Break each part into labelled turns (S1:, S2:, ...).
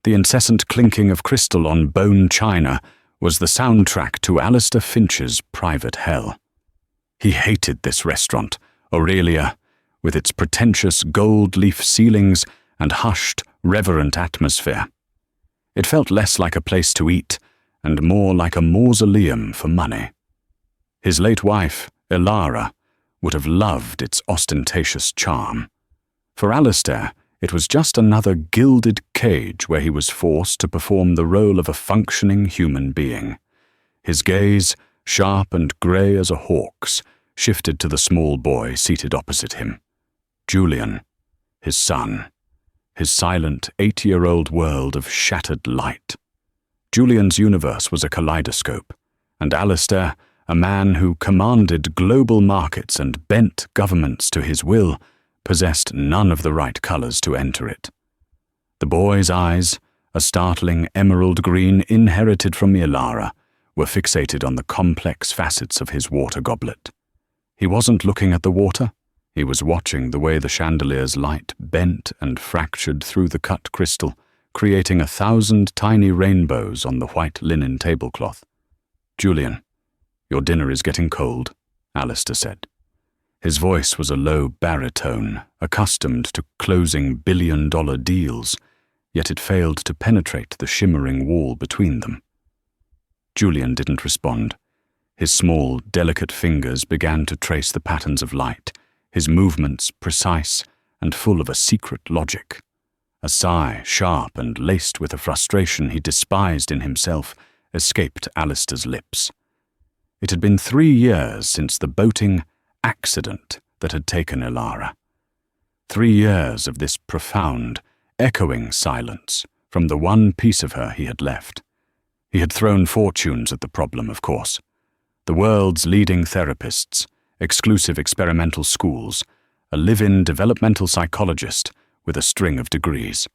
S1: The incessant clinking of crystal on bone china was the soundtrack to Alistair Finch's private hell. He hated this restaurant, Aurelia, with its pretentious gold-leaf ceilings and hushed, reverent atmosphere. It felt less like a place to eat and more like a mausoleum for money. His late wife, Ilara, would have loved its ostentatious charm. For Alistair, it was just another gilded cage where he was forced to perform the role of a functioning human being. His gaze, sharp and grey as a hawk's, shifted to the small boy seated opposite him. Julian, his son, his silent 8-year-old world of shattered light. Julian's universe was a kaleidoscope, and Alistair, a man who commanded global markets and bent governments to his will, possessed none of the right colours to enter it. The boy's eyes, a startling emerald green inherited from Ilara, were fixated on the complex facets of his water goblet. He wasn't looking at the water. He was watching the way the chandelier's light bent and fractured through the cut crystal, creating 1,000 tiny rainbows on the white linen tablecloth. "Julian, your dinner is getting cold," Alistair said. His voice was a low baritone, accustomed to closing billion-dollar deals, yet it failed to penetrate the shimmering wall between them. Julian didn't respond. His small, delicate fingers began to trace the patterns of light, his movements precise and full of a secret logic. A sigh, sharp and laced with a frustration he despised in himself, escaped Alistair's lips. It had been 3 years since the boating accident that had taken Ilara. 3 years of this profound, echoing silence from the one piece of her he had left. He had thrown fortunes at the problem, of course. The world's leading therapists, exclusive experimental schools, a live-in developmental psychologist with a string of degrees.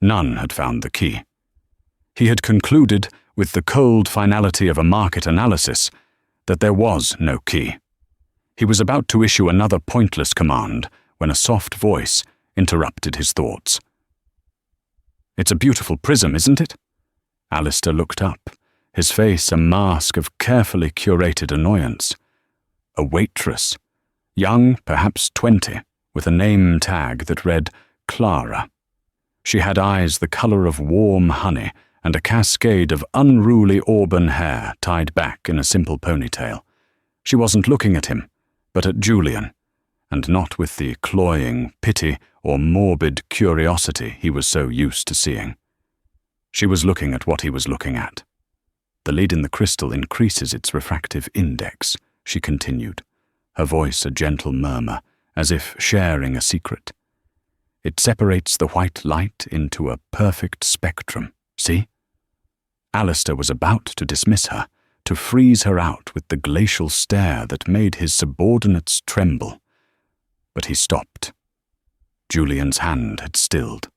S1: None had found the key. He had concluded, with the cold finality of a market analysis, that there was no key. He was about to issue another pointless command when a soft voice interrupted his thoughts. "It's a beautiful prism, isn't it?" Alistair looked up, his face a mask of carefully curated annoyance. A waitress, young, perhaps 20, with a name tag that read Clara. She had eyes the colour of warm honey and a cascade of unruly auburn hair tied back in a simple ponytail. She wasn't looking at him, but at Julian, and not with the cloying pity or morbid curiosity he was so used to seeing. She was looking at what he was looking at. "The lead in the crystal increases its refractive index," she continued, her voice a gentle murmur, as if sharing a secret. "It separates the white light into a perfect spectrum, see?" Alistair was about to dismiss her, to freeze her out with the glacial stare that made his subordinates tremble. But he stopped. Julian's hand had stilled,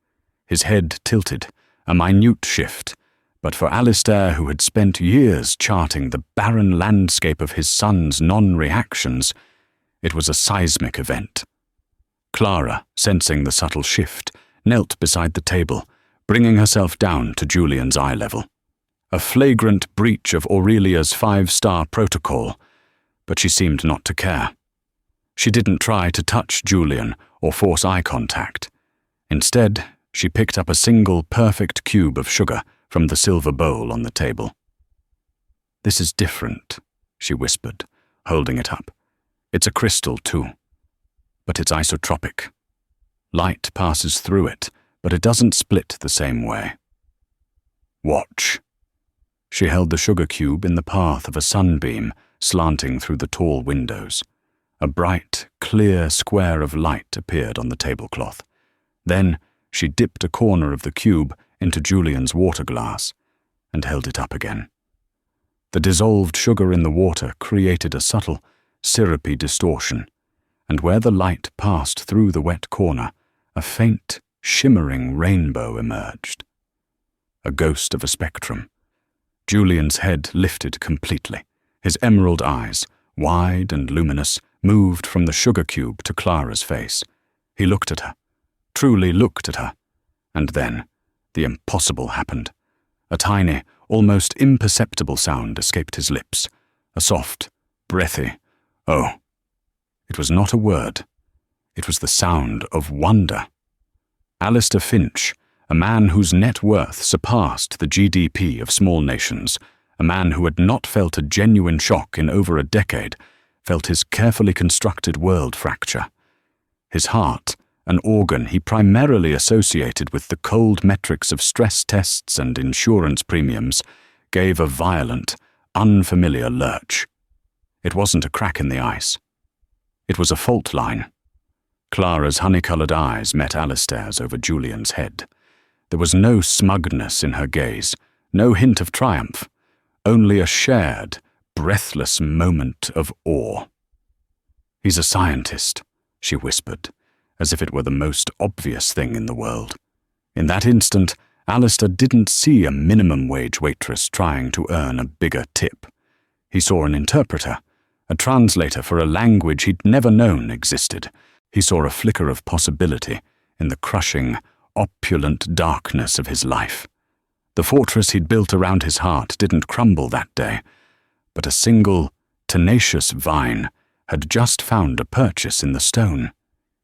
S1: his head tilted, a minute shift, but for Alistair, who had spent years charting the barren landscape of his son's non-reactions, it was a seismic event. Clara, sensing the subtle shift, knelt beside the table, bringing herself down to Julian's eye level. A flagrant breach of Aurelia's 5-star protocol, but she seemed not to care. She didn't try to touch Julian or force eye contact. Instead, she picked up a single perfect cube of sugar from the silver bowl on the table. "This is different," she whispered, holding it up. "It's a crystal, too. But it's isotropic. Light passes through it, but it doesn't split the same way. Watch." She held the sugar cube in the path of a sunbeam slanting through the tall windows. A bright, clear square of light appeared on the tablecloth. Then she dipped a corner of the cube into Julian's water glass and held it up again. The dissolved sugar in the water created a subtle, syrupy distortion, and where the light passed through the wet corner, a faint, shimmering rainbow emerged. A ghost of a spectrum. Julian's head lifted completely. His emerald eyes, wide and luminous, moved from the sugar cube to Clara's face. He looked at her, truly looked at her, and then, The impossible happened. A tiny, almost imperceptible sound escaped his lips. A soft, breathy, "Oh." It was not a word. It was the sound of wonder. Alistair Finch, a man whose net worth surpassed the GDP of small nations, a man who had not felt a genuine shock in over a decade, felt his carefully constructed world fracture. His heart, an organ he primarily associated with the cold metrics of stress tests and insurance premiums, gave a violent, unfamiliar lurch. It wasn't a crack in the ice. It was a fault line. Clara's honey-coloured eyes met Alistair's over Julian's head. There was no smugness in her gaze, no hint of triumph, only a shared, breathless moment of awe. "He's a scientist," she whispered, as if it were the most obvious thing in the world. In that instant, Alistair didn't see a minimum-wage waitress trying to earn a bigger tip. He saw an interpreter, a translator for a language he'd never known existed. He saw a flicker of possibility in the crushing, opulent darkness of his life. The fortress he'd built around his heart didn't crumble that day, but a single, tenacious vine had just found a purchase in the stone.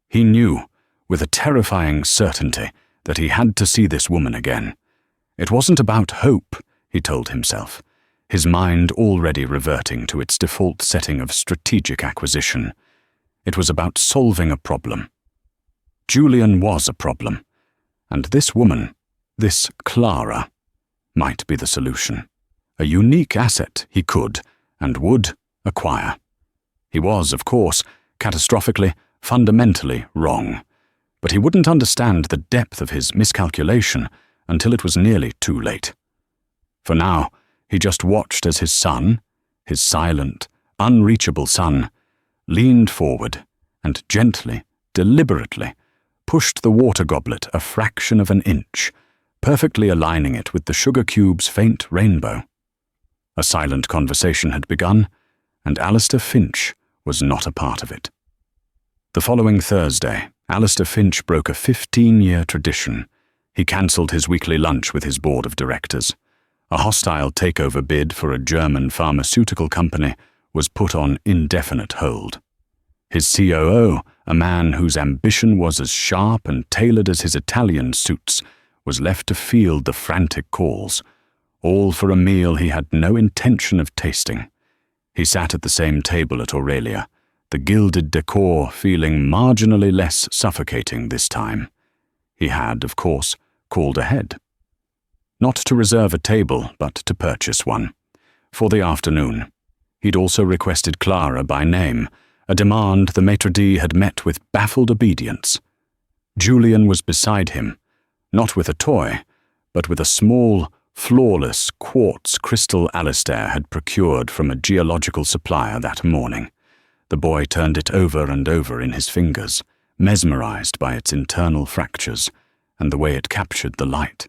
S1: He knew, with a terrifying certainty, that he had to see this woman again. It wasn't about hope, he told himself, his mind already reverting to its default setting of strategic acquisition. It was about solving a problem. Julian was a problem, and this woman, this Clara, might be the solution. A unique asset he could, and would, acquire. He was, of course, catastrophically, fundamentally wrong, but he wouldn't understand the depth of his miscalculation until it was nearly too late. For now, he just watched as his son, his silent, unreachable son, leaned forward and gently, deliberately, pushed the water goblet a fraction of an inch, perfectly aligning it with the sugar cube's faint rainbow. A silent conversation had begun, and Alistair Finch was not a part of it. The following Thursday, Alistair Finch broke a 15-year tradition. He cancelled his weekly lunch with his board of directors. A hostile takeover bid for a German pharmaceutical company was put on indefinite hold. His COO, a man whose ambition was as sharp and tailored as his Italian suits, was left to field the frantic calls, all for a meal he had no intention of tasting. He sat at the same table at Aurelia, the gilded decor feeling marginally less suffocating this time. He had, of course, called ahead. Not to reserve a table, but to purchase one. For the afternoon. He'd also requested Clara by name, a demand the maitre d' had met with baffled obedience. Julian was beside him, not with a toy, but with a small, flawless quartz crystal Alistair had procured from a geological supplier that morning. The boy turned it over and over in his fingers, mesmerized by its internal fractures and the way it captured the light.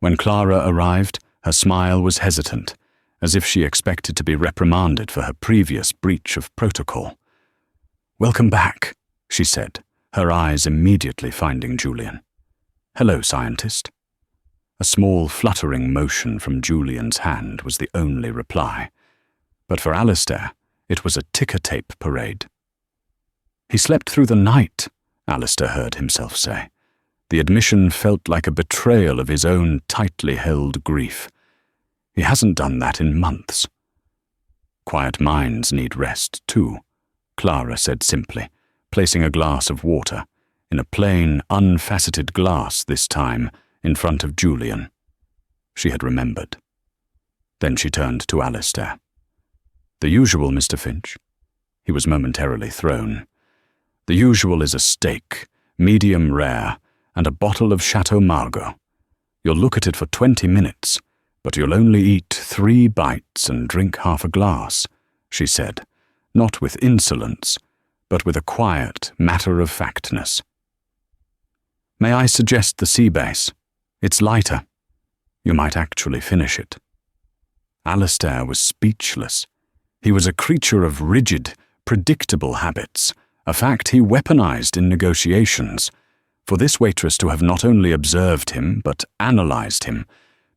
S1: When Clara arrived, her smile was hesitant, as if she expected to be reprimanded for her previous breach of protocol. "Welcome back," she said, her eyes immediately finding Julian. "Hello, scientist." A small fluttering motion from Julian's hand was the only reply, but for Alistair, it was a ticker-tape parade. "He slept through the night," Alistair heard himself say. The admission felt like a betrayal of his own tightly held grief. He hasn't done that in months. "Quiet minds need rest, too," Clara said simply, placing a glass of water, in a plain, unfaceted glass this time, in front of Julian. She had remembered. Then she turned to Alistair. "The usual, Mr. Finch." He was momentarily thrown. "The usual is a steak, medium rare, and a bottle of Chateau Margaux. You'll look at it for 20 minutes, but you'll only eat 3 bites and drink half a glass," she said, not with insolence, but with a quiet matter-of-factness. "May I suggest the sea base? It's lighter. You might actually finish it." Alistair was speechless. He was a creature of rigid, predictable habits, a fact he weaponized in negotiations. For this waitress to have not only observed him, but analyzed him,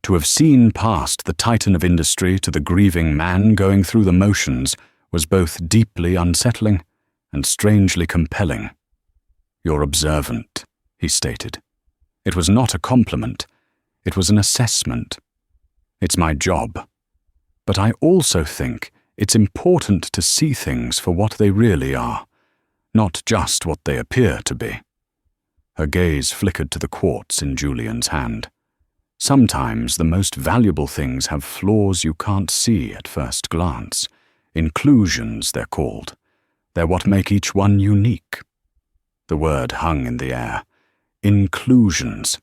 S1: to have seen past the titan of industry to the grieving man going through the motions, was both deeply unsettling and strangely compelling. "You're observant," he stated. It was not a compliment. It was an assessment. "It's my job. But I also think it's important to see things for what they really are, not just what they appear to be." Her gaze flickered to the quartz in Julian's hand. Sometimes the most valuable things have flaws you can't see at first glance. Inclusions, they're called. They're what make each one unique. The word hung in the air. Inclusions.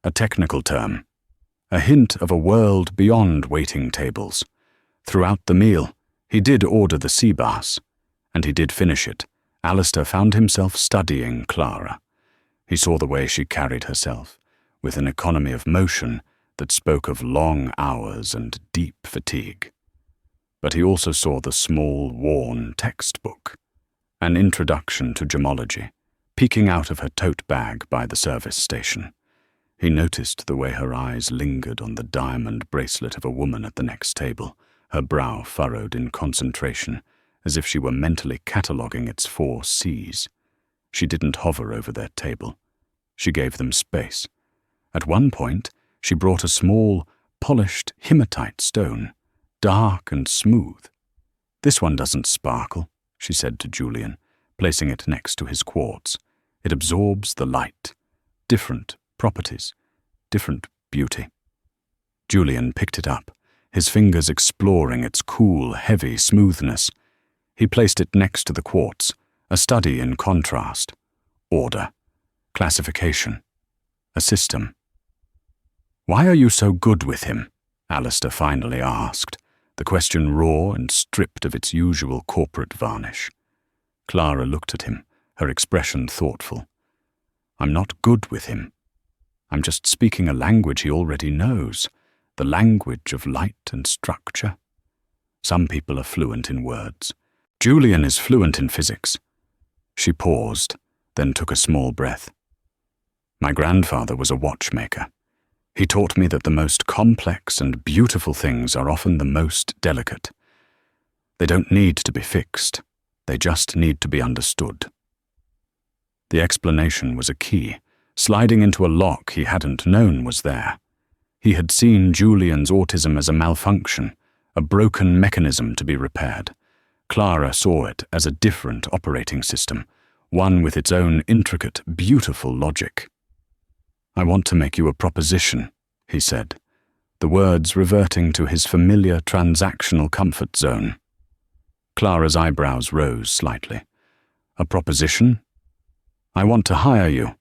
S1: A technical term. A hint of a world beyond waiting tables. Throughout the meal, he did order the sea bass, and he did finish it. Alistair found himself studying Clara. He saw the way she carried herself, with an economy of motion that spoke of long hours and deep fatigue. But he also saw the small, worn textbook, an introduction to gemology, peeking out of her tote bag by the service station. He noticed the way her eyes lingered on the diamond bracelet of a woman at the next table, her brow furrowed in concentration, as if she were mentally cataloguing its 4 C's. She didn't hover over their table. She gave them space. At one point, she brought a small, polished hematite stone, dark and smooth. "This one doesn't sparkle," she said to Julian, placing it next to his quartz. "It absorbs the light. Different properties, different beauty." Julian picked it up, his fingers exploring its cool, heavy smoothness. He placed it next to the quartz, a study in contrast. Order, classification, a system. "Why are you so good with him?" Alistair finally asked, the question raw and stripped of its usual corporate varnish. Clara looked at him, her expression thoughtful. "I'm not good with him. I'm just speaking a language he already knows, the language of light and structure. Some people are fluent in words. Julian is fluent in physics." She paused, then took a small breath. "My grandfather was a watchmaker. He taught me that the most complex and beautiful things are often the most delicate. They don't need to be fixed. They just need to be understood." The explanation was a key, sliding into a lock he hadn't known was there. He had seen Julian's autism as a malfunction, a broken mechanism to be repaired. Clara saw it as a different operating system, one with its own intricate, beautiful logic. "I want to make you a proposition," he said, the words reverting to his familiar transactional comfort zone. Clara's eyebrows rose slightly. "A proposition? I want to hire you.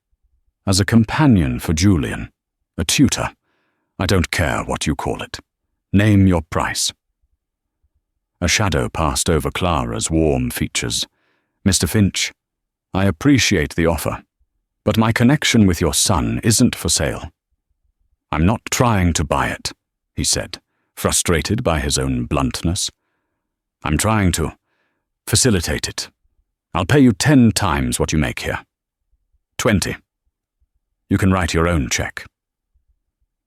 S1: As a companion for Julian. A tutor. I don't care what you call it. Name your price." A shadow passed over Clara's warm features. "Mr. Finch, I appreciate the offer, but my connection with your son isn't for sale." "I'm not trying to buy it," he said, frustrated by his own bluntness. "I'm trying to facilitate it. I'll pay you 10 times what you make here. 20. You can write your own check."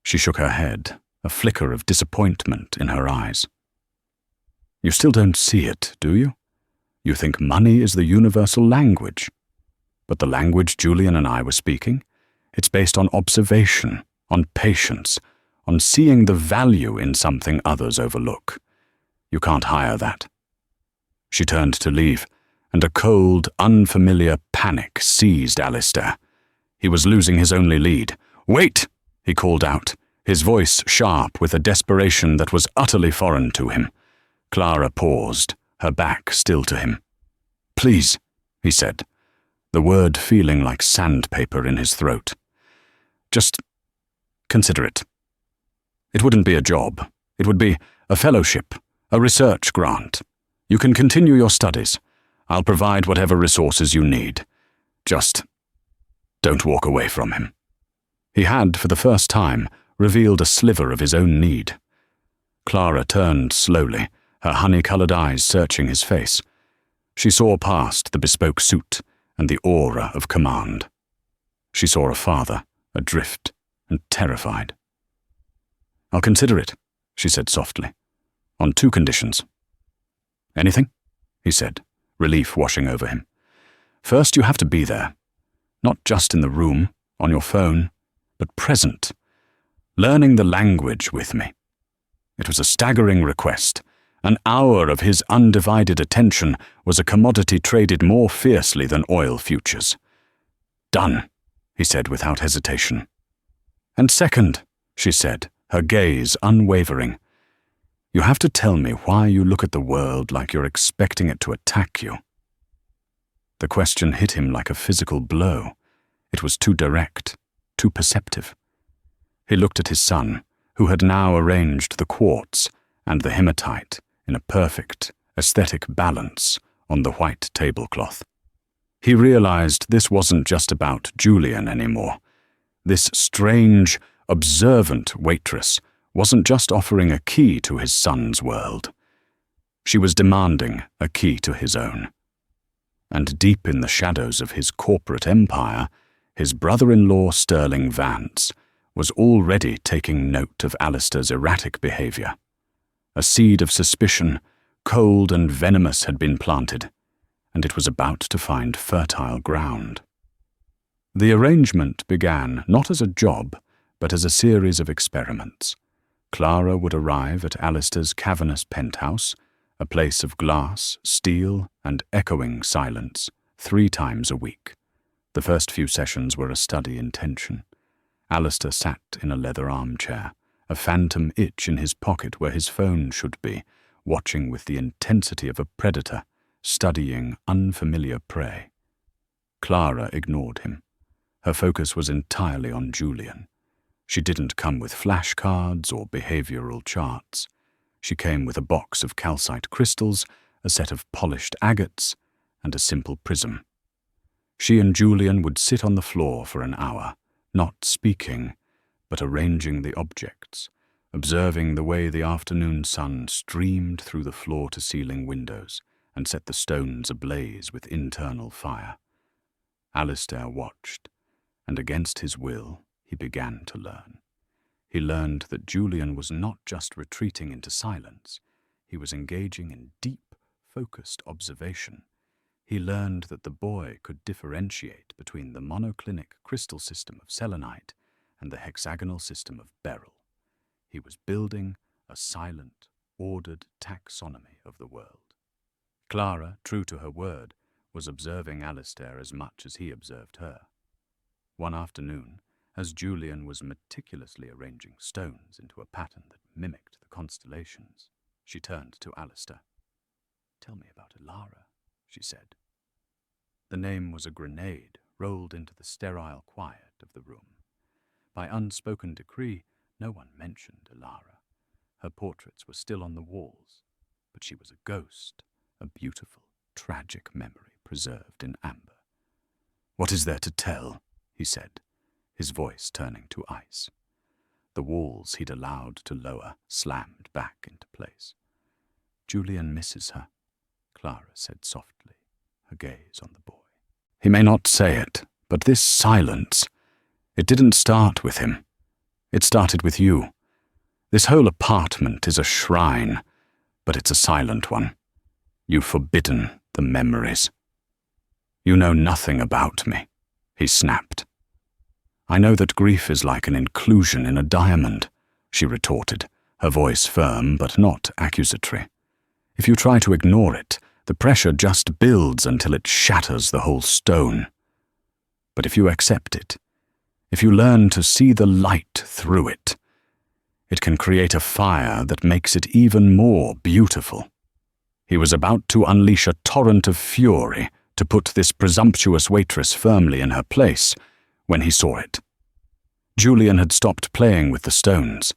S1: She shook her head, a flicker of disappointment in her eyes. "You still don't see it, do you? You think money is the universal language. But the language Julian and I were speaking, it's based on observation, on patience, on seeing the value in something others overlook. You can't hire that." She turned to leave, and a cold, unfamiliar panic seized Alistair. He was losing his only lead. "Wait!" he called out, his voice sharp with a desperation that was utterly foreign to him. Clara paused, her back still to him. "Please," he said, the word feeling like sandpaper in his throat. "Just consider it. It wouldn't be a job. It would be a fellowship, a research grant. You can continue your studies. I'll provide whatever resources you need. Just don't walk away from him." He had, for the first time, revealed a sliver of his own need. Clara turned slowly, her honey-colored eyes searching his face. She saw past the bespoke suit and the aura of command. she saw a father, adrift and terrified. "I'll consider it," she said softly, "on 2 conditions." "Anything?" he said, relief washing over him. "First, you have to be there. Not just in the room, on your phone, but present, learning the language with me." It was a staggering request. An hour of his undivided attention was a commodity traded more fiercely than oil futures. "Done," he said without hesitation. "And second," she said, her gaze unwavering, "you have to tell me why you look at the world like you're expecting it to attack you." The question hit him like a physical blow. It was too direct, too perceptive. He looked at his son, who had now arranged the quartz and the hematite in a perfect, aesthetic balance on the white tablecloth. He realized this wasn't just about Julian anymore. This strange, observant waitress wasn't just offering a key to his son's world. She was demanding a key to his own. And deep in the shadows of his corporate empire, his brother-in-law Sterling Vance was already taking note of Alistair's erratic behavior. A seed of suspicion, cold and venomous, had been planted, and it was about to find fertile ground. The arrangement began not as a job, but as a series of experiments. Clara would arrive at Alistair's cavernous penthouse, a place of glass, steel, and echoing silence, 3 times a week. The first few sessions were a study in tension. Alistair sat in a leather armchair, a phantom itch in his pocket where his phone should be, watching with the intensity of a predator, studying unfamiliar prey. Clara ignored him. Her focus was entirely on Julian. She didn't come with flashcards or behavioral charts. She came with a box of calcite crystals, a set of polished agates, and a simple prism. She and Julian would sit on the floor for an hour, not speaking, but arranging the objects, observing the way the afternoon sun streamed through the floor-to-ceiling windows and set the stones ablaze with internal fire. Alistair watched, and against his will, he began to learn. He learned that Julian was not just retreating into silence. He was engaging in deep, focused observation. He learned that the boy could differentiate between the monoclinic crystal system of selenite and the hexagonal system of beryl. He was building a silent, ordered taxonomy of the world. Clara, true to her word, was observing Alistair as much as he observed her. One afternoon, as Julian was meticulously arranging stones into a pattern that mimicked the constellations, she turned to Alistair. "Tell me about Ilara," she said. The name was a grenade rolled into the sterile quiet of the room. By unspoken decree, no one mentioned Ilara. Her portraits were still on the walls, but she was a ghost, a beautiful, tragic memory preserved in amber. "What is there to tell?" he said, his voice turning to ice. The walls he'd allowed to lower slammed back into place. "Julian misses her," Clara said softly, her gaze on the boy. "He may not say it, but this silence, it didn't start with him. It started with you. This whole apartment is a shrine, but it's a silent one. You've forbidden the memories." "You know nothing about me," he snapped. "I know that grief is like an inclusion in a diamond," she retorted, her voice firm but not accusatory. "If you try to ignore it, the pressure just builds until it shatters the whole stone. But if you accept it, if you learn to see the light through it, it can create a fire that makes it even more beautiful." He was about to unleash a torrent of fury to put this presumptuous waitress firmly in her place when he saw it. Julian had stopped playing with the stones.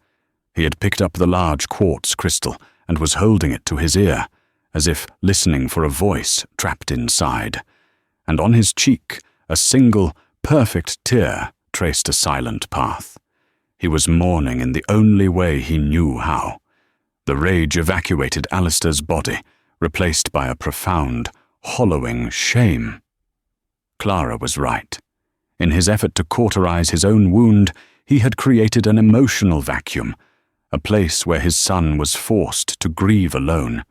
S1: He had picked up the large quartz crystal and was holding it to his ear, as if listening for a voice trapped inside. And on his cheek, a single, perfect tear traced a silent path. He was mourning in the only way he knew how. The rage evacuated Alistair's body, replaced by a profound, hollowing shame. Clara was right. In his effort to cauterize his own wound, he had created an emotional vacuum, a place where his son was forced to grieve alone.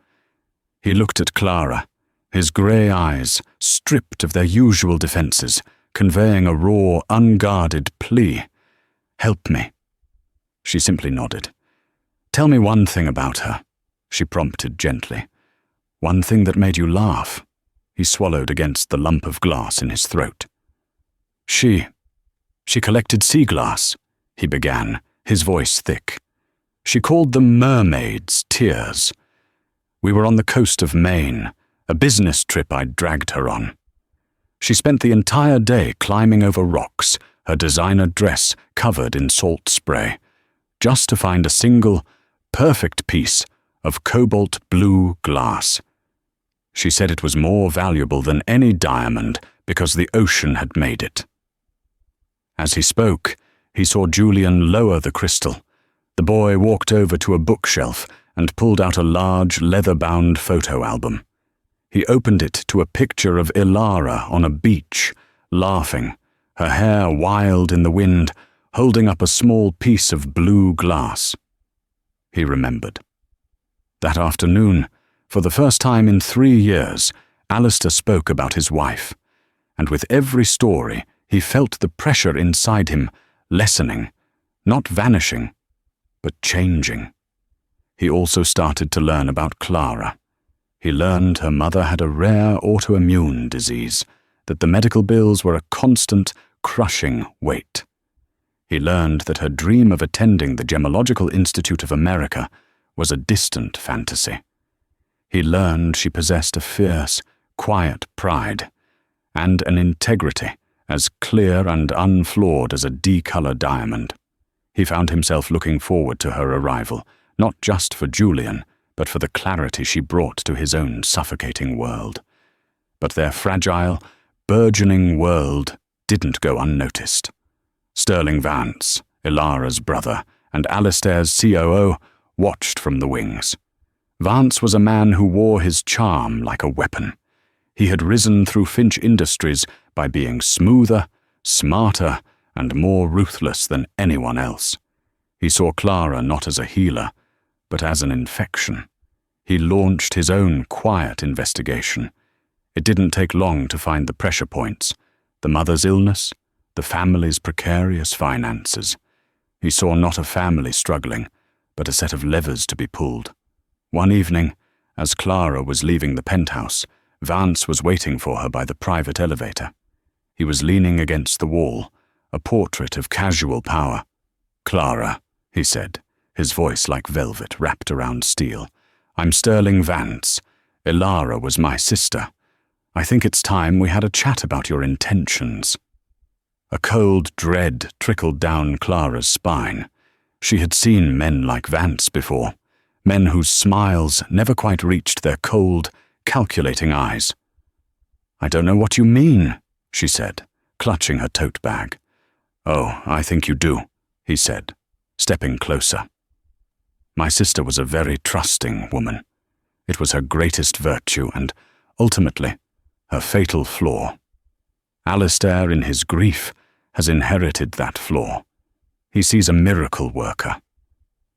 S1: He looked at Clara, his grey eyes stripped of their usual defences, conveying a raw, unguarded plea. "Help me." She simply nodded. "Tell me one thing about her," she prompted gently. "One thing that made you laugh." He swallowed against the lump of glass in his throat. She collected sea glass," he began, his voice thick. "She called them mermaids' tears. We were on the coast of Maine, a business trip I'd dragged her on. She spent the entire day climbing over rocks, her designer dress covered in salt spray, just to find a single, perfect piece of cobalt blue glass. She said it was more valuable than any diamond because the ocean had made it." As he spoke, he saw Julian lower the crystal. The boy walked over to a bookshelf and pulled out a large, leather-bound photo album. He opened it to a picture of Ilara on a beach, laughing, her hair wild in the wind, holding up a small piece of blue glass. He remembered. That afternoon, for the first time in 3 years, Alistair spoke about his wife, and with every story, he felt the pressure inside him lessening, not vanishing, but changing. He also started to learn about Clara. He learned her mother had a rare autoimmune disease, that the medical bills were a constant, crushing weight. He learned that her dream of attending the Gemological Institute of America was a distant fantasy. He learned she possessed a fierce, quiet pride, and an integrity as clear and unflawed as a D-color diamond. He found himself looking forward to her arrival, not just for Julian, but for the clarity she brought to his own suffocating world. But their fragile, burgeoning world didn't go unnoticed. Sterling Vance, Ilara's brother, and Alistair's COO watched from the wings. Vance was a man who wore his charm like a weapon. He had risen through Finch Industries by being smoother, smarter, and more ruthless than anyone else. He saw Clara not as a healer, but as an infection. He launched his own quiet investigation. It didn't take long to find the pressure points: the mother's illness, the family's precarious finances. He saw not a family struggling, but a set of levers to be pulled. One evening, as Clara was leaving the penthouse, Vance was waiting for her by the private elevator. He was leaning against the wall, a portrait of casual power. "Clara," he said, his voice like velvet wrapped around steel. "I'm Sterling Vance. Ilara was my sister. I think it's time we had a chat about your intentions." A cold dread trickled down Clara's spine. She had seen men like Vance before, men whose smiles never quite reached their cold, calculating eyes. "I don't know what you mean," she said, clutching her tote bag. "Oh, I think you do," he said, stepping closer. "My sister was a very trusting woman. It was her greatest virtue and, ultimately, her fatal flaw. Alistair, in his grief, has inherited that flaw. He sees a miracle worker.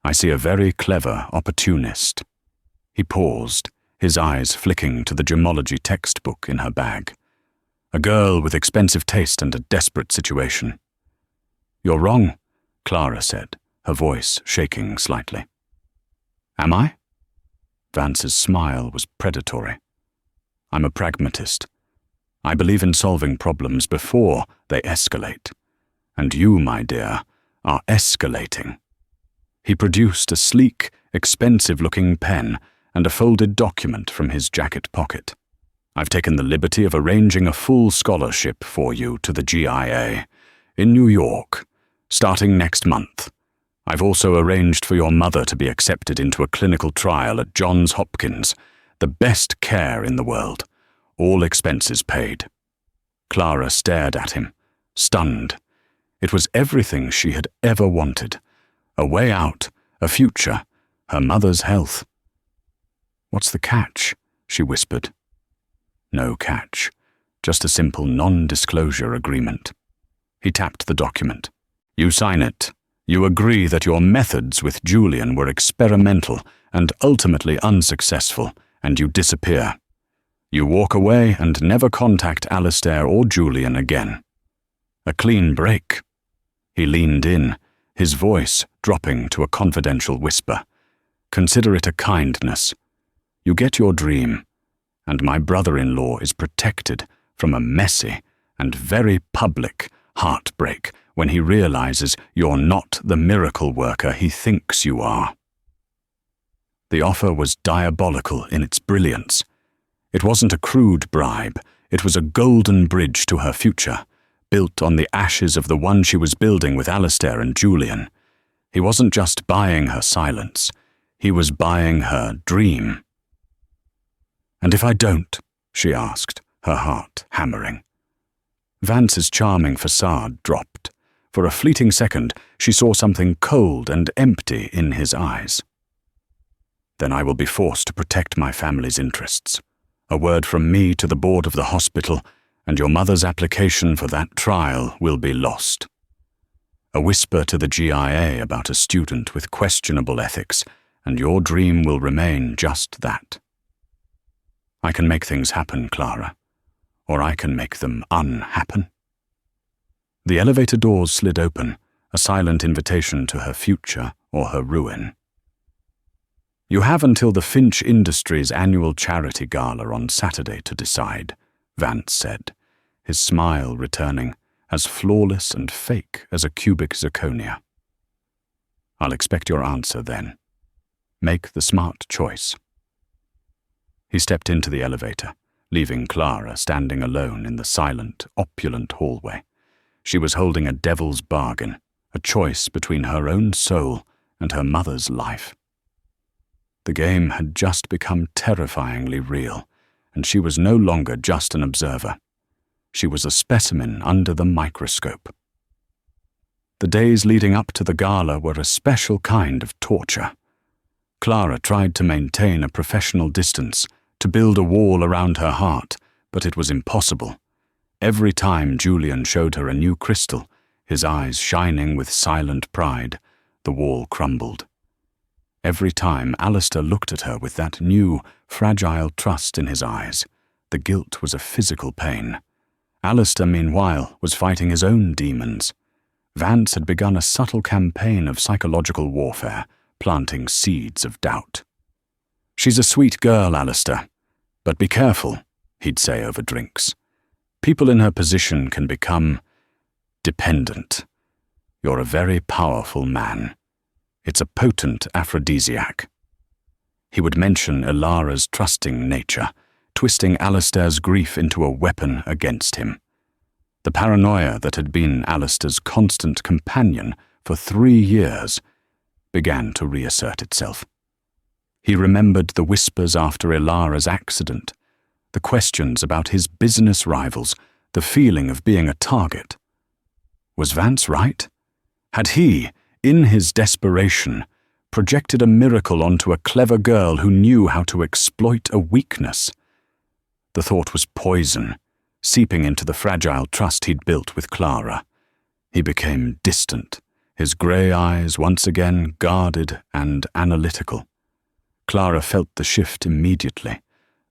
S1: I see a very clever opportunist." He paused, his eyes flicking to the gemology textbook in her bag. A girl with expensive taste and a desperate situation. "You're wrong," Clara said, her voice shaking slightly. "Am I?" Vance's smile was predatory. "I'm a pragmatist. I believe in solving problems before they escalate. And you, my dear, are escalating." He produced a sleek, expensive-looking pen and a folded document from his jacket pocket. "I've taken the liberty of arranging a full scholarship for you to the GIA in New York, starting next month. I've also arranged for your mother to be accepted into a clinical trial at Johns Hopkins, the best care in the world, all expenses paid." Clara stared at him, stunned. It was everything she had ever wanted. A way out, a future, her mother's health. "What's the catch?" she whispered. "No catch, just a simple non-disclosure agreement." He tapped the document. You sign it. You agree that your methods with Julian were experimental and ultimately unsuccessful, and you disappear. You walk away and never contact Alistair or Julian again. A clean break. He leaned in, his voice dropping to a confidential whisper. Consider it a kindness. You get your dream, and my brother-in-law is protected from a messy and very public heartbreak when he realizes you're not the miracle worker he thinks you are. The offer was diabolical in its brilliance. It wasn't a crude bribe, it was a golden bridge to her future, built on the ashes of the one she was building with Alistair and Julian. He wasn't just buying her silence, he was buying her dream. And if I don't? She asked, her heart hammering. Vance's charming facade dropped. For a fleeting second, she saw something cold and empty in his eyes. Then I will be forced to protect my family's interests. A word from me to the board of the hospital, and your mother's application for that trial will be lost. A whisper to the GIA about a student with questionable ethics, and your dream will remain just that. I can make things happen, Clara, or I can make them unhappen. The elevator doors slid open, a silent invitation to her future or her ruin. You have until the Finch Industries annual charity gala on Saturday to decide, Vance said, his smile returning, as flawless and fake as a cubic zirconia. I'll expect your answer then. Make the smart choice. He stepped into the elevator, leaving Clara standing alone in the silent, opulent hallway. She was holding a devil's bargain, a choice between her own soul and her mother's life. The game had just become terrifyingly real, and she was no longer just an observer. She was a specimen under the microscope. The days leading up to the gala were a special kind of torture. Clara tried to maintain a professional distance, to build a wall around her heart, but it was impossible. Every time Julian showed her a new crystal, his eyes shining with silent pride, the wall crumbled. Every time Alistair looked at her with that new, fragile trust in his eyes, the guilt was a physical pain. Alistair, meanwhile, was fighting his own demons. Vance had begun a subtle campaign of psychological warfare, planting seeds of doubt. She's a sweet girl, Alistair, but be careful, he'd say over drinks. People in her position can become dependent. You're a very powerful man. It's a potent aphrodisiac. He would mention Ilara's trusting nature, twisting Alistair's grief into a weapon against him. The paranoia that had been Alistair's constant companion for 3 years began to reassert itself. He remembered the whispers after Ilara's accident, the questions about his business rivals, the feeling of being a target. Was Vance right? Had he, in his desperation, projected a miracle onto a clever girl who knew how to exploit a weakness? The thought was poison, seeping into the fragile trust he'd built with Clara. He became distant, his grey eyes once again guarded and analytical. Clara felt the shift immediately.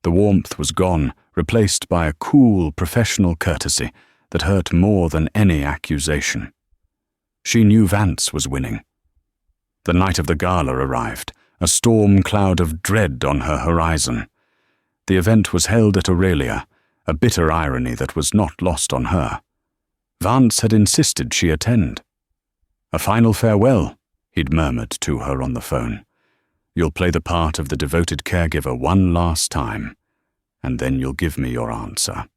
S1: The warmth was gone, replaced by a cool, professional courtesy that hurt more than any accusation. She knew Vance was winning. The night of the gala arrived, a storm cloud of dread on her horizon. The event was held at Aurelia, a bitter irony that was not lost on her. Vance had insisted she attend. A final farewell, he'd murmured to her on the phone. You'll play the part of the devoted caregiver one last time, and then you'll give me your answer.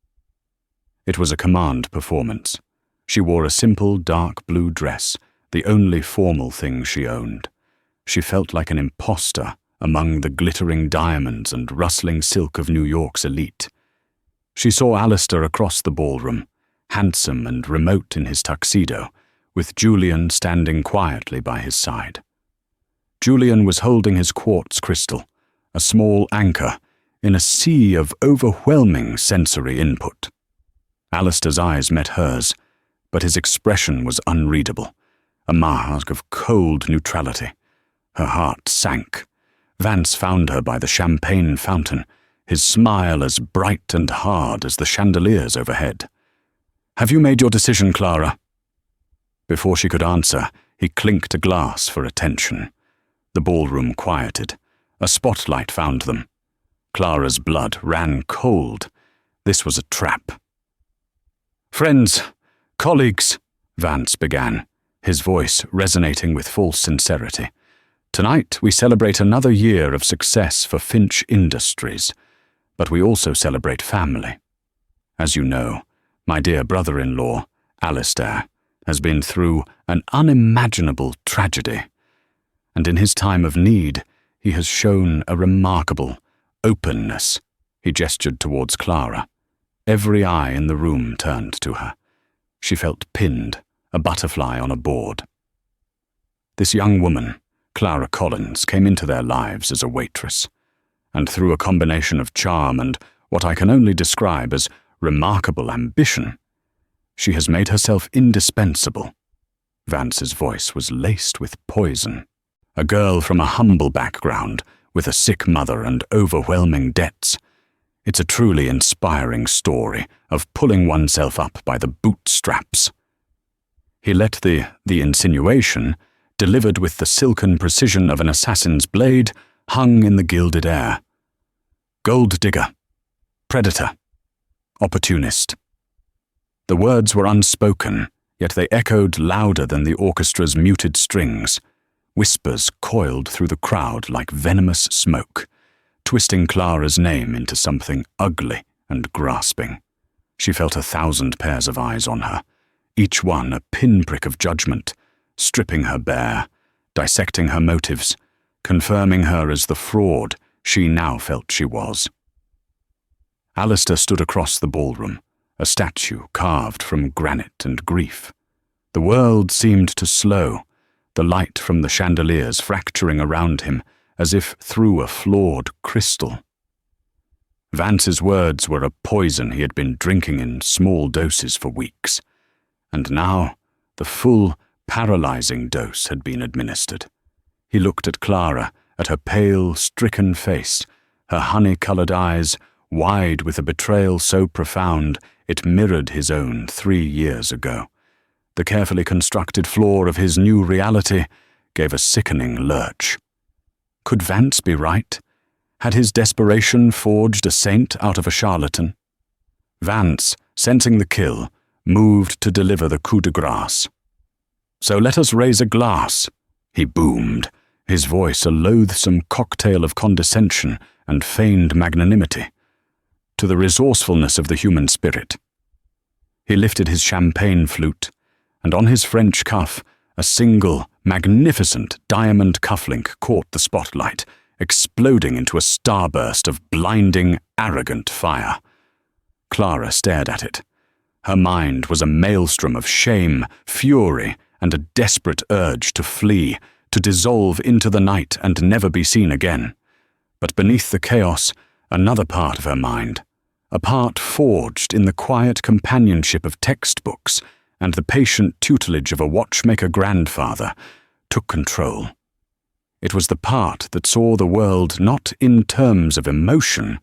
S1: It was a command performance. She wore a simple dark blue dress, the only formal thing she owned. She felt like an imposter among the glittering diamonds and rustling silk of New York's elite. She saw Alistair across the ballroom, handsome and remote in his tuxedo, with Julian standing quietly by his side. Julian was holding his quartz crystal, a small anchor, in a sea of overwhelming sensory input. Alistair's eyes met hers, but his expression was unreadable, a mask of cold neutrality. Her heart sank. Vance found her by the champagne fountain, his smile as bright and hard as the chandeliers overhead. "Have you made your decision, Clara?" Before she could answer, he clinked a glass for attention. The ballroom quieted. A spotlight found them. Clara's blood ran cold. This was a trap. "Friends, colleagues," Vance began, his voice resonating with false sincerity. "Tonight we celebrate another year of success for Finch Industries, but we also celebrate family. As you know, my dear brother-in-law, Alistair, has been through an unimaginable tragedy, and in his time of need, he has shown a remarkable openness." He gestured towards Clara. Every eye in the room turned to her. She felt pinned, a butterfly on a board. This young woman, Clara Collins, came into their lives as a waitress, and through a combination of charm and what I can only describe as remarkable ambition, she has made herself indispensable. Vance's voice was laced with poison. A girl from a humble background, with a sick mother and overwhelming debts. It's a truly inspiring story of pulling oneself up by the bootstraps. He let the insinuation, delivered with the silken precision of an assassin's blade, hung in the gilded air. Gold digger, predator, opportunist. The words were unspoken, yet they echoed louder than the orchestra's muted strings. Whispers coiled through the crowd like venomous smoke, twisting Clara's name into something ugly and grasping. She felt 1,000 pairs of eyes on her, each one a pinprick of judgment, stripping her bare, dissecting her motives, confirming her as the fraud she now felt she was. Alistair stood across the ballroom, a statue carved from granite and grief. The world seemed to slow, the light from the chandeliers fracturing around him as if through a flawed crystal. Vance's words were a poison he had been drinking in small doses for weeks, and now the full, paralyzing dose had been administered. He looked at Clara, at her pale, stricken face, her honey-colored eyes wide with a betrayal so profound it mirrored his own 3 years ago. The carefully constructed floor of his new reality gave a sickening lurch. Could Vance be right? Had his desperation forged a saint out of a charlatan? Vance, sensing the kill, moved to deliver the coup de grâce. "So let us raise a glass," he boomed, his voice a loathsome cocktail of condescension and feigned magnanimity, to the resourcefulness of the human spirit. He lifted his champagne flute, and on his French cuff, a single, magnificent diamond cufflink caught the spotlight, exploding into a starburst of blinding, arrogant fire. Clara stared at it. Her mind was a maelstrom of shame, fury, and a desperate urge to flee, to dissolve into the night and never be seen again. But beneath the chaos, another part of her mind, a part forged in the quiet companionship of textbooks and the patient tutelage of a watchmaker grandfather, took control. It was the part that saw the world not in terms of emotion,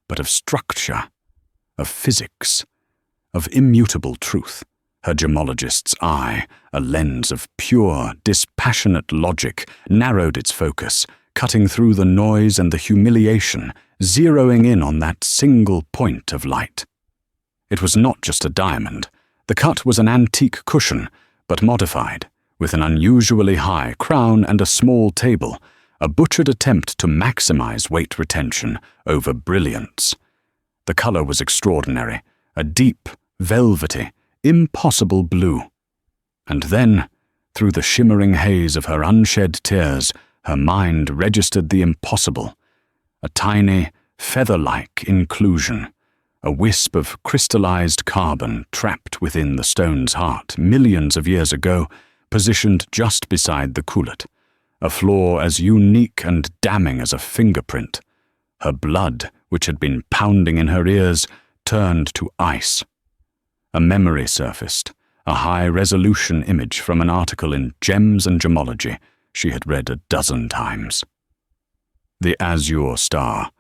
S1: but of structure, of physics, of immutable truth. Her gemologist's eye, a lens of pure, dispassionate logic, narrowed its focus, cutting through the noise and the humiliation, zeroing in on that single point of light. It was not just a diamond. The cut was an antique cushion, but modified, with an unusually high crown and a small table, a butchered attempt to maximize weight retention over brilliance. The color was extraordinary, a deep, velvety, impossible blue. And then, through the shimmering haze of her unshed tears, her mind registered the impossible, a tiny, feather-like inclusion, a wisp of crystallized carbon trapped within the stone's heart millions of years ago, positioned just beside the coulet, a flaw as unique and damning as a fingerprint. Her blood, which had been pounding in her ears, turned to ice. A memory surfaced, a high-resolution image from an article in Gems and Gemology she had read a dozen times. The Azure Star,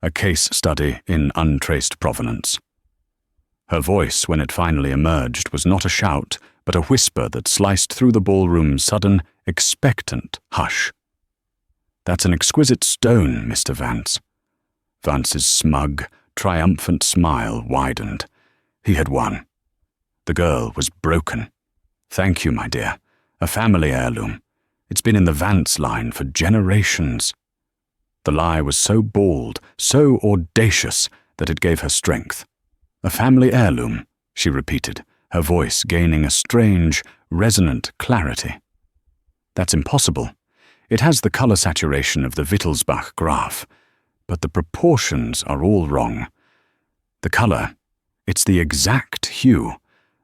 S1: a case study in untraced provenance. Her voice, when it finally emerged, was not a shout, but a whisper that sliced through the ballroom's sudden, expectant hush. "That's an exquisite stone, Mr. Vance." Vance's smug, triumphant smile widened. He had won. The girl was broken. "Thank you, my dear. A family heirloom. It's been in the Vance line for generations." The lie was so bald, so audacious, that it gave her strength. "A family heirloom," she repeated, her voice gaining a strange, resonant clarity. "That's impossible. It has the color saturation of the Wittelsbach graph, but the proportions are all wrong. The color, it's the exact hue,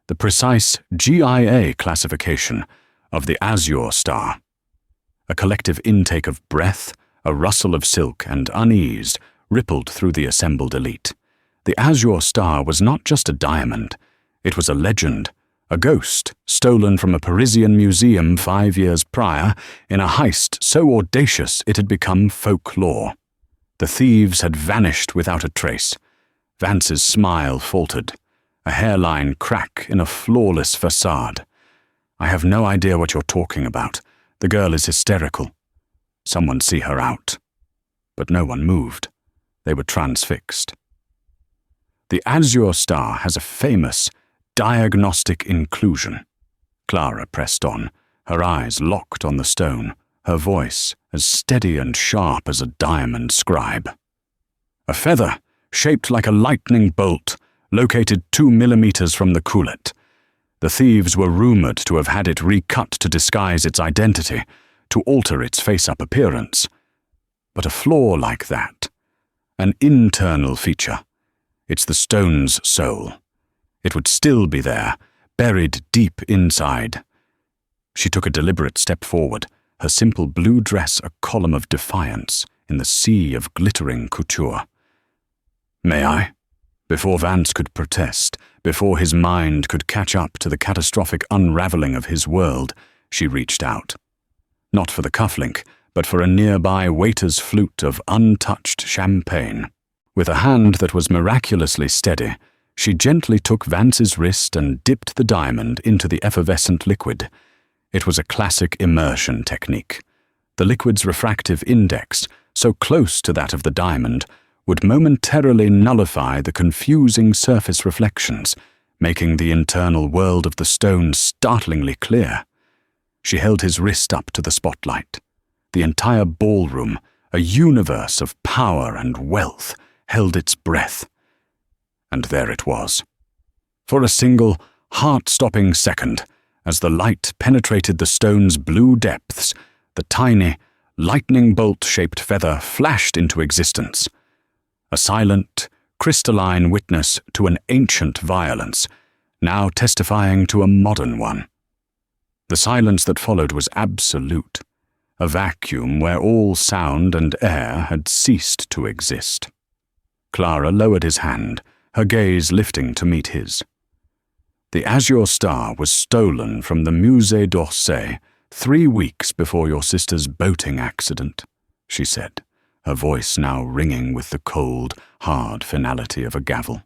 S1: the precise GIA classification of the Azure Star." A collective intake of breath, a rustle of silk and unease rippled through the assembled elite. The Azure Star was not just a diamond. It was a legend, a ghost stolen from a Parisian museum 5 years prior in a heist so audacious it had become folklore. The thieves had vanished without a trace. Vance's smile faltered, a hairline crack in a flawless facade. "I have no idea what you're talking about. The girl is hysterical. Someone see her out." But no one moved. They were transfixed. The Azure Star has a famous diagnostic inclusion. Clara pressed on, her eyes locked on the stone, her voice as steady and sharp as a diamond scribe. "A feather, shaped like a lightning bolt, located 2 millimeters from the coulet. The thieves were rumored to have had it recut to disguise its identity, to alter its face-up appearance. But a flaw like that, an internal feature, it's the stone's soul. It would still be there, buried deep inside." She took a deliberate step forward, her simple blue dress a column of defiance in the sea of glittering couture. "May I?" Before Vance could protest, before his mind could catch up to the catastrophic unraveling of his world, she reached out. Not for the cufflink, but for a nearby waiter's flute of untouched champagne. With a hand that was miraculously steady, she gently took Vance's wrist and dipped the diamond into the effervescent liquid. It was a classic immersion technique. The liquid's refractive index, so close to that of the diamond, would momentarily nullify the confusing surface reflections, making the internal world of the stone startlingly clear. She held his wrist up to the spotlight. The entire ballroom, a universe of power and wealth, held its breath. And there it was. For a single, heart-stopping second, as the light penetrated the stone's blue depths, the tiny, lightning bolt-shaped feather flashed into existence. A silent, crystalline witness to an ancient violence, now testifying to a modern one. The silence that followed was absolute, a vacuum where all sound and air had ceased to exist. Clara lowered his hand, her gaze lifting to meet his. "The Azure Star was stolen from the Musée d'Orsay 3 weeks before your sister's boating accident," she said, her voice now ringing with the cold, hard finality of a gavel.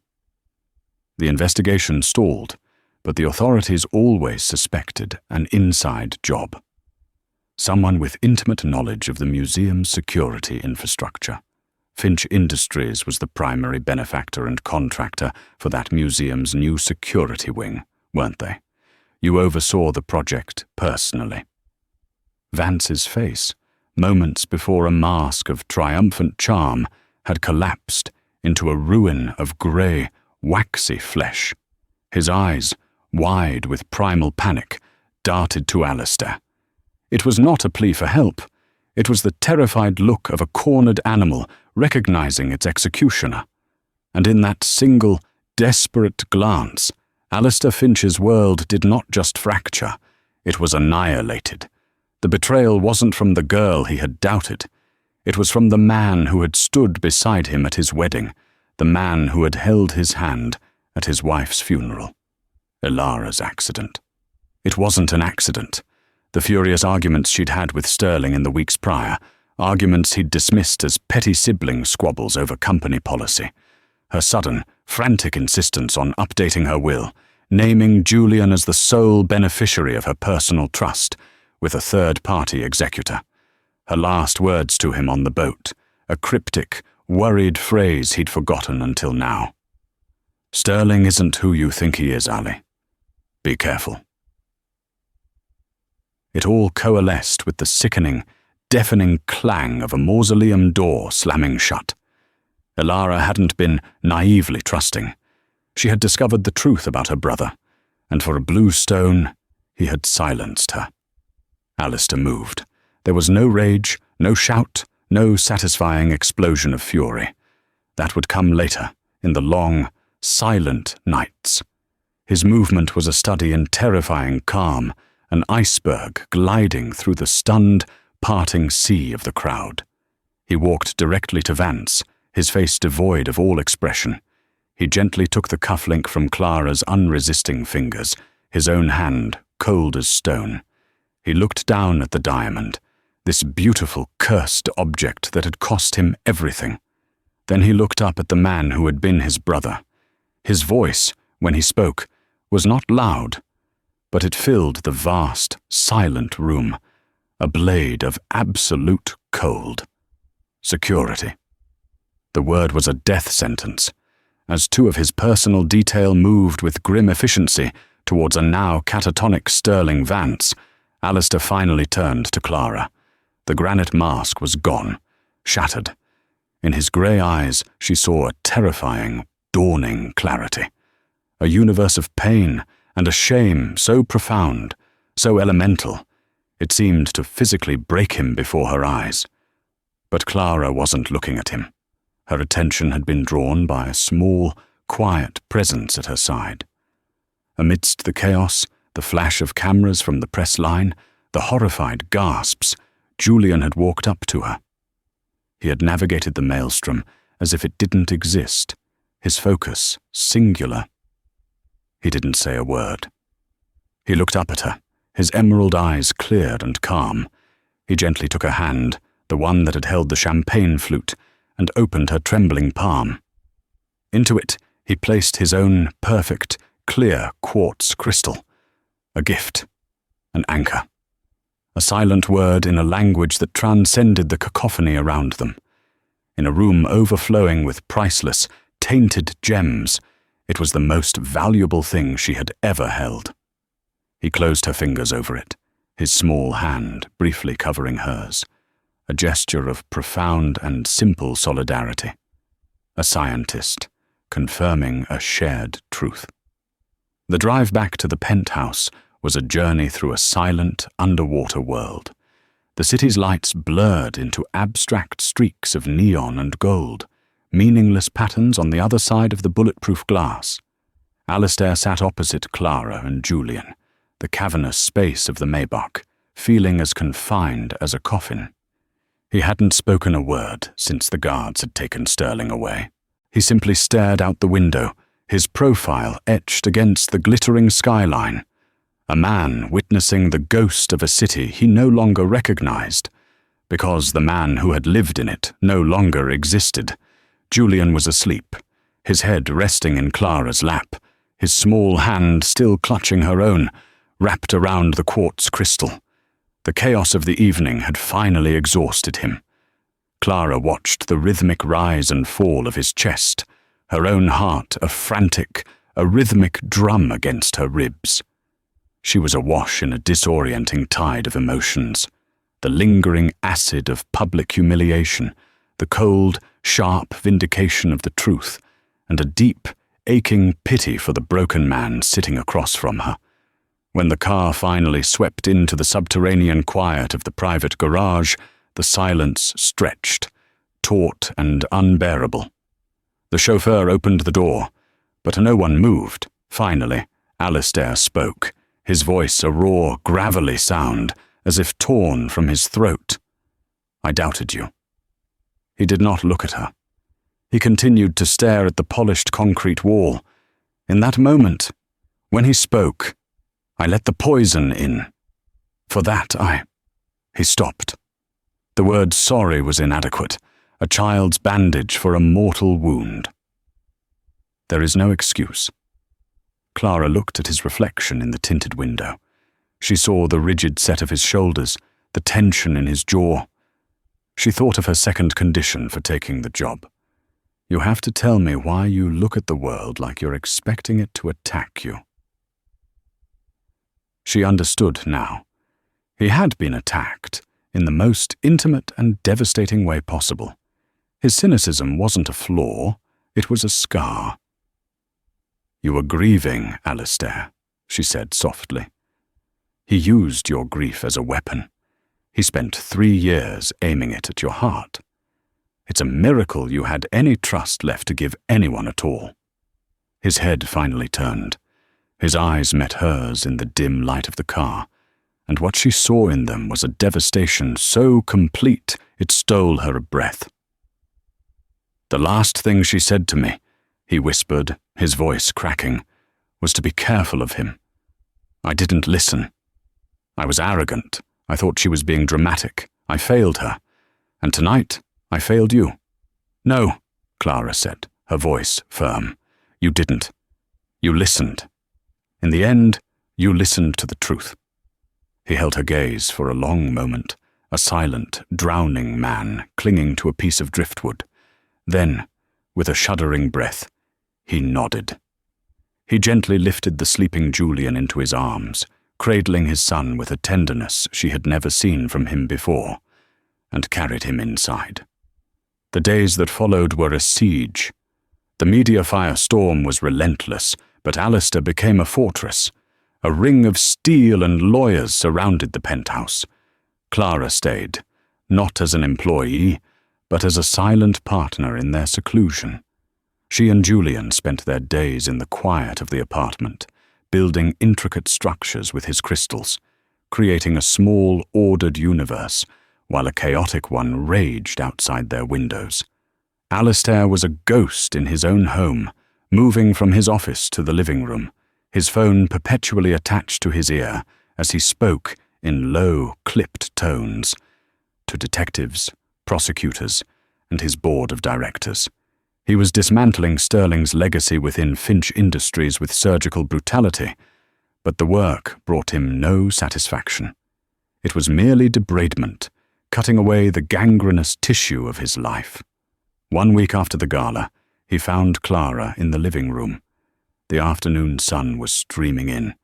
S1: The investigation stalled, but the authorities always suspected an inside job. Someone with intimate knowledge of the museum's security infrastructure. Finch Industries was the primary benefactor and contractor for that museum's new security wing, weren't they? You oversaw the project personally. Vance's face, moments before a mask of triumphant charm, had collapsed into a ruin of grey, waxy flesh. His eyes, wide with primal panic, darted to Alistair. It was not a plea for help. It was the terrified look of a cornered animal recognizing its executioner. And in that single, desperate glance, Alistair Finch's world did not just fracture, it was annihilated. The betrayal wasn't from the girl he had doubted. It was from the man who had stood beside him at his wedding, the man who had held his hand at his wife's funeral. Ilara's accident. It wasn't an accident. The furious arguments she'd had with Sterling in the weeks prior, arguments he'd dismissed as petty sibling squabbles over company policy. Her sudden, frantic insistence on updating her will, naming Julian as the sole beneficiary of her personal trust, with a third-party executor. Her last words to him on the boat, a cryptic, worried phrase he'd forgotten until now. "Sterling isn't who you think he is, Ali. Be careful." It all coalesced with the sickening, deafening clang of a mausoleum door slamming shut. Elara hadn't been naively trusting. She had discovered the truth about her brother, and for a blue stone, he had silenced her. Alistair moved. There was no rage, no shout, no satisfying explosion of fury. That would come later, in the long, silent nights. His movement was a study in terrifying calm, an iceberg gliding through the stunned, parting sea of the crowd. He walked directly to Vance, his face devoid of all expression. He gently took the cufflink from Clara's unresisting fingers, his own hand cold as stone. He looked down at the diamond, this beautiful, cursed object that had cost him everything. Then he looked up at the man who had been his brother. His voice, when he spoke, was not loud, but it filled the vast, silent room, a blade of absolute cold. Security. The word was a death sentence. As two of his personal detail moved with grim efficiency towards a now catatonic Sterling Vance, Alistair finally turned to Clara. The granite mask was gone, shattered. In his grey eyes, she saw a terrifying, dawning clarity. A universe of pain and a shame so profound, so elemental, it seemed to physically break him before her eyes. But Clara wasn't looking at him. Her attention had been drawn by a small, quiet presence at her side. Amidst the chaos, the flash of cameras from the press line, the horrified gasps, Julian had walked up to her. He had navigated the maelstrom as if it didn't exist, his focus singular. He didn't say a word. He looked up at her, his emerald eyes clear and calm. He gently took her hand, the one that had held the champagne flute, and opened her trembling palm. Into it he placed his own perfect, clear quartz crystal. A gift, an anchor. A silent word in a language that transcended the cacophony around them. In a room overflowing with priceless, tainted gems, it was the most valuable thing she had ever held. He closed her fingers over it, his small hand briefly covering hers, a gesture of profound and simple solidarity. A scientist, confirming a shared truth. The drive back to the penthouse was a journey through a silent, underwater world. The city's lights blurred into abstract streaks of neon and gold, meaningless patterns on the other side of the bulletproof glass. Alistair sat opposite Clara and Julian, the cavernous space of the Maybach, feeling as confined as a coffin. He hadn't spoken a word since the guards had taken Sterling away. He simply stared out the window, his profile etched against the glittering skyline. A man witnessing the ghost of a city he no longer recognized, because the man who had lived in it no longer existed. Julian was asleep, his head resting in Clara's lap, his small hand still clutching her own, wrapped around the quartz crystal. The chaos of the evening had finally exhausted him. Clara watched the rhythmic rise and fall of his chest, her own heart a rhythmic drum against her ribs. She was awash in a disorienting tide of emotions, the lingering acid of public humiliation, the cold, sharp vindication of the truth, and a deep, aching pity for the broken man sitting across from her. When the car finally swept into the subterranean quiet of the private garage, the silence stretched, taut and unbearable. The chauffeur opened the door, but no one moved. Finally, Alistair spoke, his voice a raw, gravelly sound, as if torn from his throat. "I doubted you." He did not look at her. He continued to stare at the polished concrete wall. In that moment, when he spoke, I let the poison in. For that He stopped. The word sorry was inadequate, a child's bandage for a mortal wound. There is no excuse. Clara looked at his reflection in the tinted window. She saw the rigid set of his shoulders, the tension in his jaw. She thought of her second condition for taking the job. You have to tell me why you look at the world like you're expecting it to attack you. She understood now. He had been attacked in the most intimate and devastating way possible. His cynicism wasn't a flaw, it was a scar. You were grieving, Alistair, she said softly. He used your grief as a weapon. He spent 3 years aiming it at your heart. It's a miracle you had any trust left to give anyone at all. His head finally turned. His eyes met hers in the dim light of the car, and what she saw in them was a devastation so complete it stole her breath. The last thing she said to me, he whispered, his voice cracking, was to be careful of him. I didn't listen. I was arrogant. I thought she was being dramatic. I failed her. And tonight, I failed you. No, Clara said, her voice firm. You didn't. You listened. In the end, you listened to the truth. He held her gaze for a long moment, a silent, drowning man clinging to a piece of driftwood. Then, with a shuddering breath, he nodded. He gently lifted the sleeping Julian into his arms, cradling his son with a tenderness she had never seen from him before, and carried him inside. The days that followed were a siege. The media firestorm was relentless, but Alistair became a fortress. A ring of steel and lawyers surrounded the penthouse. Clara stayed, not as an employee, but as a silent partner in their seclusion. She and Julian spent their days in the quiet of the apartment, building intricate structures with his crystals, creating a small, ordered universe, while a chaotic one raged outside their windows. Alistair was a ghost in his own home, moving from his office to the living room, his phone perpetually attached to his ear as he spoke in low, clipped tones to detectives, prosecutors, and his board of directors. He was dismantling Sterling's legacy within Finch Industries with surgical brutality, but the work brought him no satisfaction. It was merely debridement, cutting away the gangrenous tissue of his life. 1 week after the gala, he found Clara in the living room. The afternoon sun was streaming in,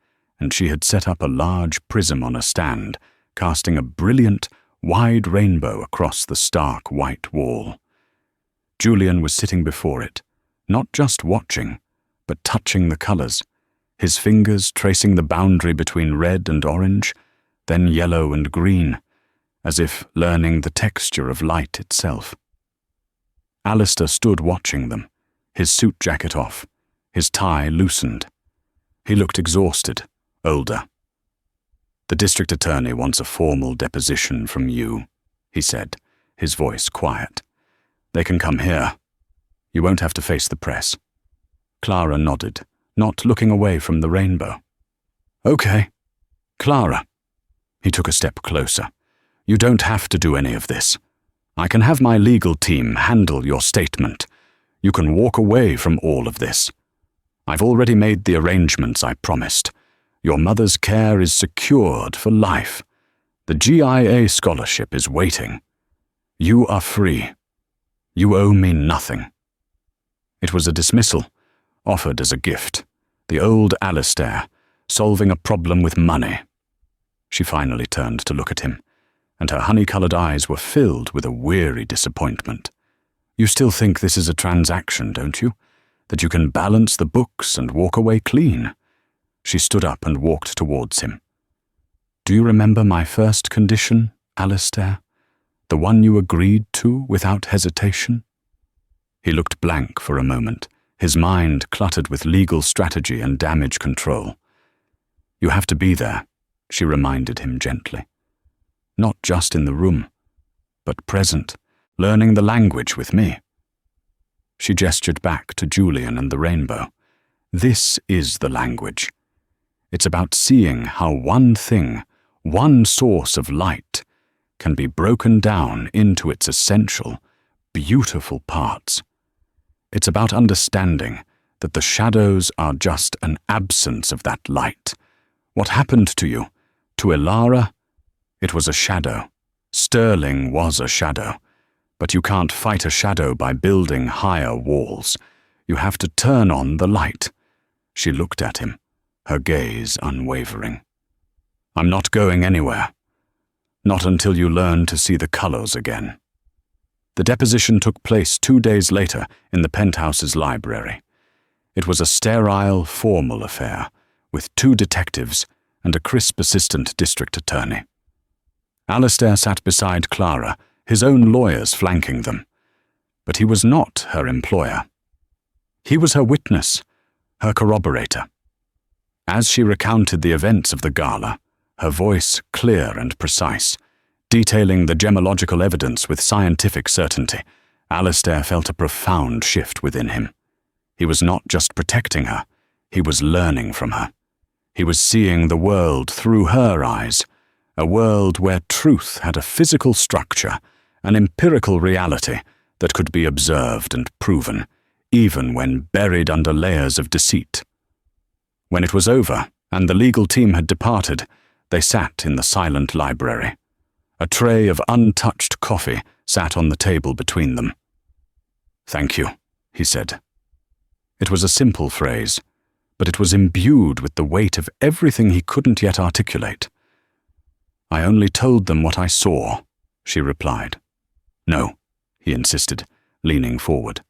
S1: and she had set up a large prism on a stand, casting a brilliant, wide rainbow across the stark white wall. Julian was sitting before it, not just watching, but touching the colors, his fingers tracing the boundary between red and orange, then yellow and green, as if learning the texture of light itself. Alistair stood watching them, his suit jacket off, his tie loosened. He looked exhausted, older. The district attorney wants a formal deposition from you, he said, his voice quiet. They can come here. You won't have to face the press. Clara nodded, not looking away from the rainbow. Okay. Clara. He took a step closer. You don't have to do any of this. I can have my legal team handle your statement. You can walk away from all of this. I've already made the arrangements I promised. Your mother's care is secured for life. The GIA scholarship is waiting. You are free. You owe me nothing. It was a dismissal, offered as a gift. The old Alistair, solving a problem with money. She finally turned to look at him, and her honey-colored eyes were filled with a weary disappointment. You still think this is a transaction, don't you? That you can balance the books and walk away clean? She stood up and walked towards him. Do you remember my first condition, Alistair? The one you agreed to without hesitation? He looked blank for a moment, his mind cluttered with legal strategy and damage control. You have to be there, she reminded him gently. Not just in the room, but present, learning the language with me. She gestured back to Julian and the rainbow. This is the language. It's about seeing how one thing, one source of light, can be broken down into its essential, beautiful parts. It's about understanding that the shadows are just an absence of that light. What happened to you? To Elara? It was a shadow. Sterling was a shadow. But you can't fight a shadow by building higher walls. You have to turn on the light. She looked at him, her gaze unwavering. I'm not going anywhere. Not until you learn to see the colors again. The deposition took place 2 days later in the penthouse's library. It was a sterile, formal affair, with 2 detectives and a crisp assistant district attorney. Alistair sat beside Clara, his own lawyers flanking them. But he was not her employer. He was her witness, her corroborator. As she recounted the events of the gala, her voice clear and precise, detailing the gemological evidence with scientific certainty, Alistair felt a profound shift within him. He was not just protecting her, he was learning from her. He was seeing the world through her eyes, a world where truth had a physical structure, an empirical reality that could be observed and proven, even when buried under layers of deceit. When it was over and the legal team had departed, they sat in the silent library. A tray of untouched coffee sat on the table between them. "Thank you," he said. It was a simple phrase, but it was imbued with the weight of everything he couldn't yet articulate. "I only told them what I saw," she replied. "No," he insisted, leaning forward.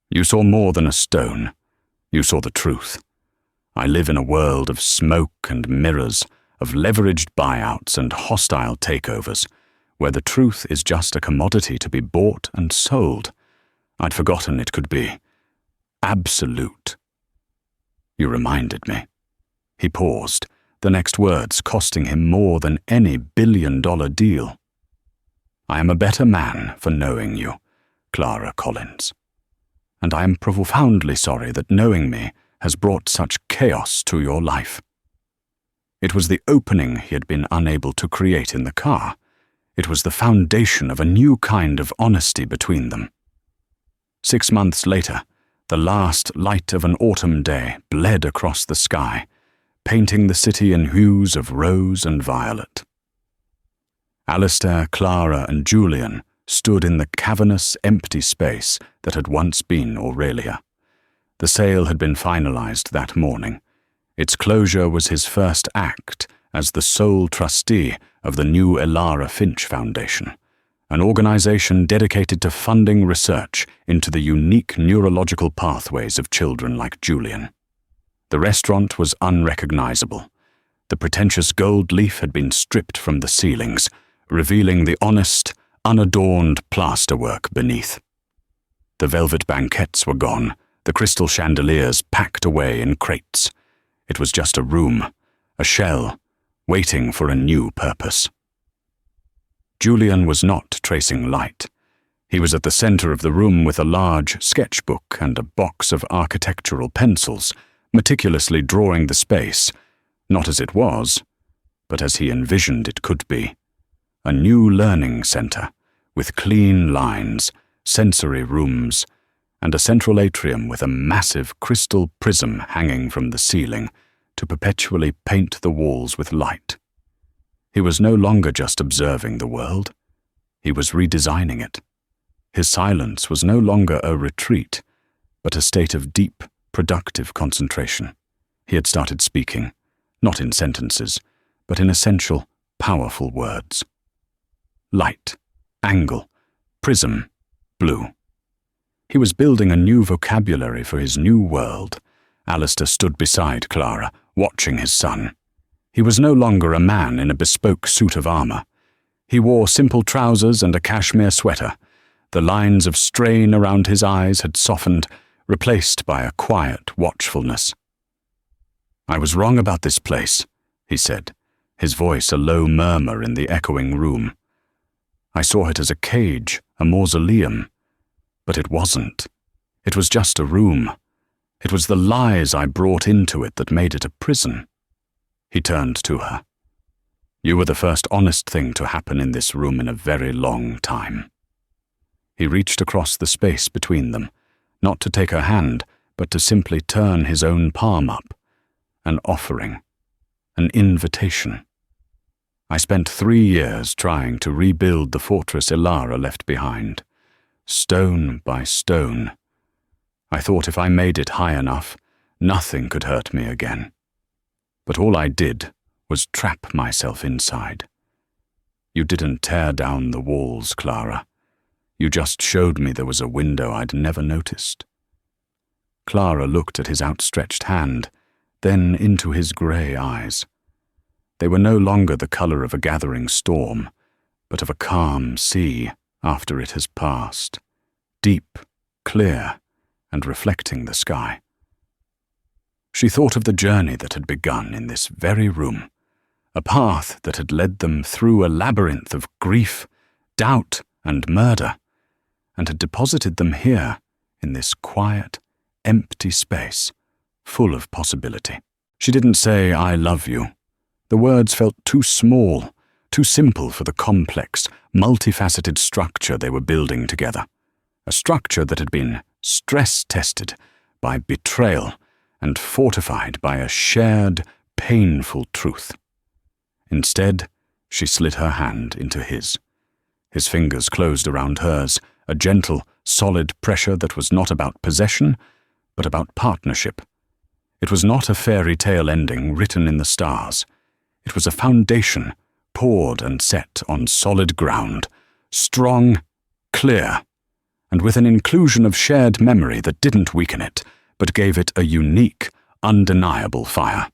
S1: "You saw more than a stone. You saw the truth. I live in a world of smoke and mirrors, of leveraged buyouts and hostile takeovers, where the truth is just a commodity to be bought and sold. I'd forgotten it could be absolute." "You reminded me." He paused, the next words costing him more than any billion-dollar deal. "I am a better man for knowing you, Clara Collins. And I am profoundly sorry that knowing me has brought such chaos to your life." It was the opening he had been unable to create in the car. It was the foundation of a new kind of honesty between them. 6 months later, the last light of an autumn day bled across the sky, painting the city in hues of rose and violet. Alistair, Clara, and Julian stood in the cavernous, empty space that had once been Aurelia. The sale had been finalized that morning. Its closure was his first act as the sole trustee of the new Elara Finch Foundation, an organization dedicated to funding research into the unique neurological pathways of children like Julian. The restaurant was unrecognizable. The pretentious gold leaf had been stripped from the ceilings, revealing the honest, unadorned plasterwork beneath. The velvet banquettes were gone, the crystal chandeliers packed away in crates. It was just a room, a shell, waiting for a new purpose. Julian was not tracing light. He was at the center of the room with a large sketchbook and a box of architectural pencils, meticulously drawing the space, not as it was, but as he envisioned it could be. A new learning center, with clean lines, sensory rooms, and a central atrium with a massive crystal prism hanging from the ceiling to perpetually paint the walls with light. He was no longer just observing the world. He was redesigning it. His silence was no longer a retreat, but a state of deep, productive concentration. He had started speaking, not in sentences, but in essential, powerful words. Light, angle, prism, blue. He was building a new vocabulary for his new world. Alistair stood beside Clara, watching his son. He was no longer a man in a bespoke suit of armor. He wore simple trousers and a cashmere sweater. The lines of strain around his eyes had softened, replaced by a quiet watchfulness. "I was wrong about this place," he said, his voice a low murmur in the echoing room. "I saw it as a cage, a mausoleum. But it wasn't. It was just a room. It was the lies I brought into it that made it a prison." He turned to her. "You were the first honest thing to happen in this room in a very long time." He reached across the space between them, not to take her hand, but to simply turn his own palm up, an offering, an invitation. "I spent 3 years trying to rebuild the fortress Ilara left behind, stone by stone. I thought if I made it high enough, nothing could hurt me again. But all I did was trap myself inside. You didn't tear down the walls, Clara. You just showed me there was a window I'd never noticed." Clara looked at his outstretched hand, then into his grey eyes. They were no longer the colour of a gathering storm, but of a calm sea after it has passed, deep, clear, and reflecting the sky. She thought of the journey that had begun in this very room, a path that had led them through a labyrinth of grief, doubt, and murder, and had deposited them here in this quiet, empty space, full of possibility. She didn't say, "I love you." The words felt too small, too simple for the complex, multifaceted structure they were building together. A structure that had been stress-tested by betrayal and fortified by a shared, painful truth. Instead, she slid her hand into his. His fingers closed around hers, a gentle, solid pressure that was not about possession, but about partnership. It was not a fairy tale ending written in the stars. It was a foundation poured and set on solid ground, strong, clear, and with an inclusion of shared memory that didn't weaken it, but gave it a unique, undeniable fire.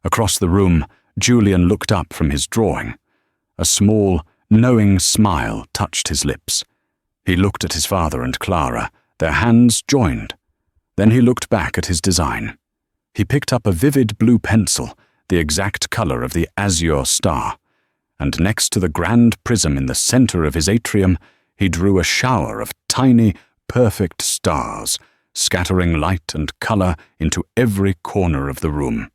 S1: Across the room, Julian looked up from his drawing. A small, knowing smile touched his lips. He looked at his father and Clara, their hands joined. Then he looked back at his design. He picked up a vivid blue pencil, the exact color of the azure star, and next to the grand prism in the center of his atrium, he drew a shower of tiny, perfect stars, scattering light and color into every corner of the room.